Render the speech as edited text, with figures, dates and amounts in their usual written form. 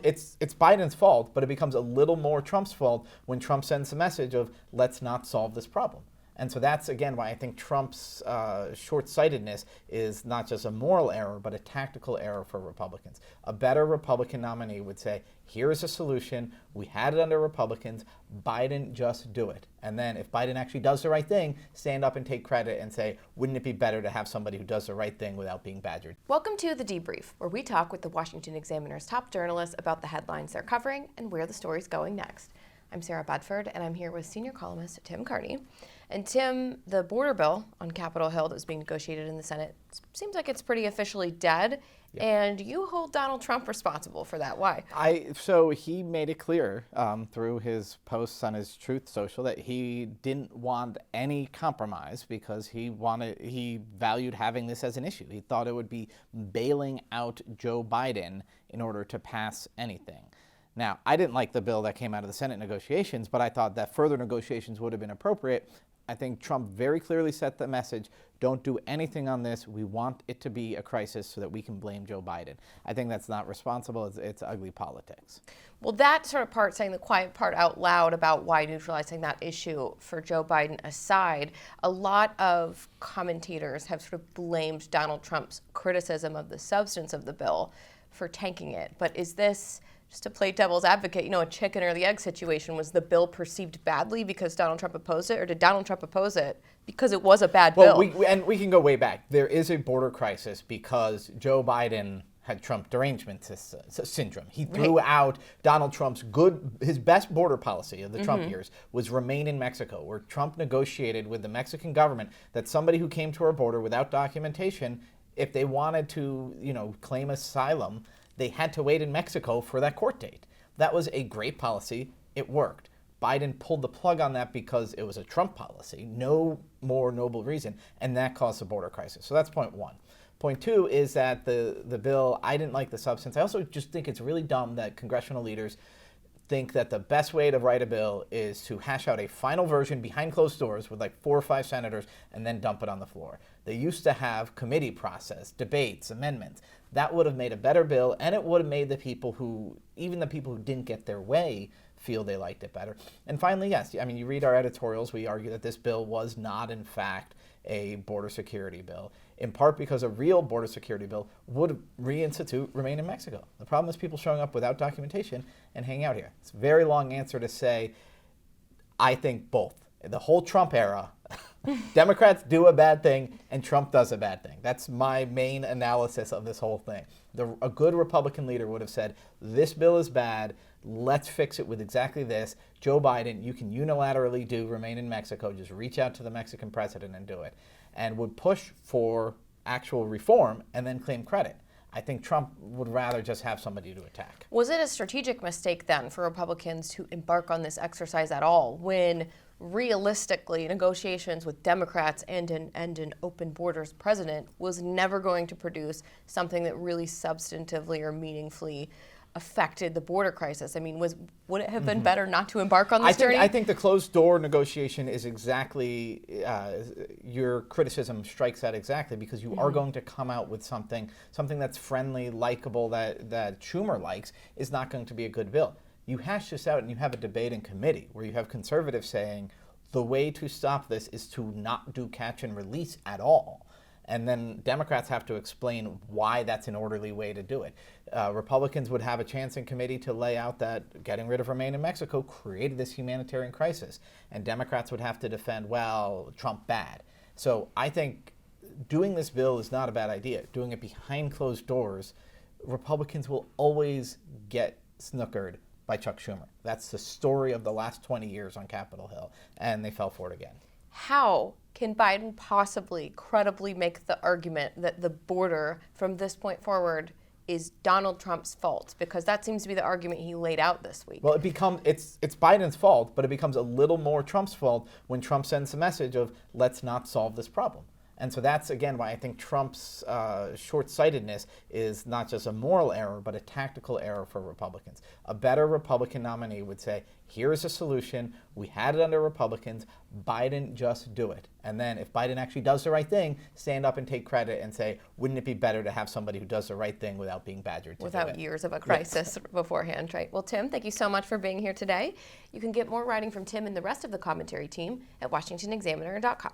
it's Biden's fault, but it becomes a little more Trump's fault when Trump sends a message of let's not solve this problem. And so that's, again, why I think Trump's short-sightedness is not just a moral error, but a tactical error for Republicans. A better Republican nominee would say, here is a solution. We had it under Republicans. Biden, just do it. And then if Biden actually does the right thing, stand up and take credit and say, wouldn't it be better to have somebody who does the right thing without being badgered? Welcome to The Debrief, where we talk with the Washington Examiner's top journalists about the headlines they're covering and where the story's going next. I'm Sarah Bedford, and I'm here with senior columnist Tim Carney. And Tim, the border bill on Capitol Hill that was being negotiated in the Senate seems like it's pretty officially dead, and you hold Donald Trump responsible for that. Why? So he made it clear through his posts on his Truth Social that he didn't want any compromise because he valued having this as an issue. He thought it would be bailing out Joe Biden in order to pass anything. Now, I didn't like the bill that came out of the Senate negotiations, but I thought that further negotiations would have been appropriate. I think Trump very clearly set the message, don't do anything on this. We want it to be a crisis so that we can blame Joe Biden. I think that's not responsible. It's ugly politics. Well, that sort of part, saying the quiet part out loud about why neutralizing that issue for Joe Biden aside, a lot of commentators have sort of blamed Donald Trump's criticism of the substance of the bill for tanking it. But is this, just to play devil's advocate, a chicken or the egg situation? Was the bill perceived badly because Donald Trump opposed it, or did Donald Trump oppose it because it was a bad bill? We can go way back. There is a border crisis because Joe Biden had Trump derangement syndrome. He threw out Donald Trump's his best border policy of the Trump years was remain in Mexico, where Trump negotiated with the Mexican government that somebody who came to our border without documentation, if they wanted to, claim asylum, they had to wait in Mexico for that court date. That was a great policy. It worked. Biden pulled the plug on that because it was a Trump policy, no more noble reason, and that caused the border crisis. So that's point one. Point two is that the bill, I didn't like the substance. I also just think it's really dumb that congressional leaders think that the best way to write a bill is to hash out a final version behind closed doors with like 4 or 5 senators and then dump it on the floor. They used to have committee process, debates, amendments. That would have made a better bill, and it would have made even the people who didn't get their way, feel they liked it better. And finally, yes, you read our editorials, we argue that this bill was not, in fact, a border security bill, in part because a real border security bill would reinstitute remain in Mexico. The problem is people showing up without documentation and hanging out here. It's a very long answer to say, I think both. The whole Trump era, Democrats do a bad thing and Trump does a bad thing. That's my main analysis of this whole thing. A good Republican leader would have said, this bill is bad, let's fix it with exactly this. Joe Biden, you can unilaterally remain in Mexico, just reach out to the Mexican president and do it. And would push for actual reform and then claim credit. I think Trump would rather just have somebody to attack. Was it a strategic mistake then for Republicans to embark on this exercise at all when realistically negotiations with Democrats and an open borders president was never going to produce something that really substantively or meaningfully affected the border crisis? Would it have been better not to embark on this journey? I think the closed door negotiation is exactly, your criticism strikes that exactly, because you are going to come out with something that's friendly, likable, that Schumer likes, is not going to be a good bill. You hash this out and you have a debate in committee where you have conservatives saying the way to stop this is to not do catch and release at all. And then Democrats have to explain why that's an orderly way to do it. Republicans would have a chance in committee to lay out that getting rid of remain in Mexico created this humanitarian crisis. And Democrats would have to defend, well, Trump bad. So I think doing this bill is not a bad idea. Doing it behind closed doors, Republicans will always get snookered by Chuck Schumer. That's the story of the last 20 years on Capitol Hill, and they fell for it again. How can Biden possibly credibly make the argument that the border from this point forward is Donald Trump's fault? Because that seems to be the argument he laid out this week. Well, it's Biden's fault, but it becomes a little more Trump's fault when Trump sends a message of let's not solve this problem. And so that's, again, why I think Trump's short-sightedness is not just a moral error, but a tactical error for Republicans. A better Republican nominee would say, here's a solution. We had it under Republicans. Biden, just do it. And then if Biden actually does the right thing, stand up and take credit and say, wouldn't it be better to have somebody who does the right thing without being badgered to do it? Without years of a crisis beforehand, right? Well, Tim, thank you so much for being here today. You can get more writing from Tim and the rest of the commentary team at washingtonexaminer.com.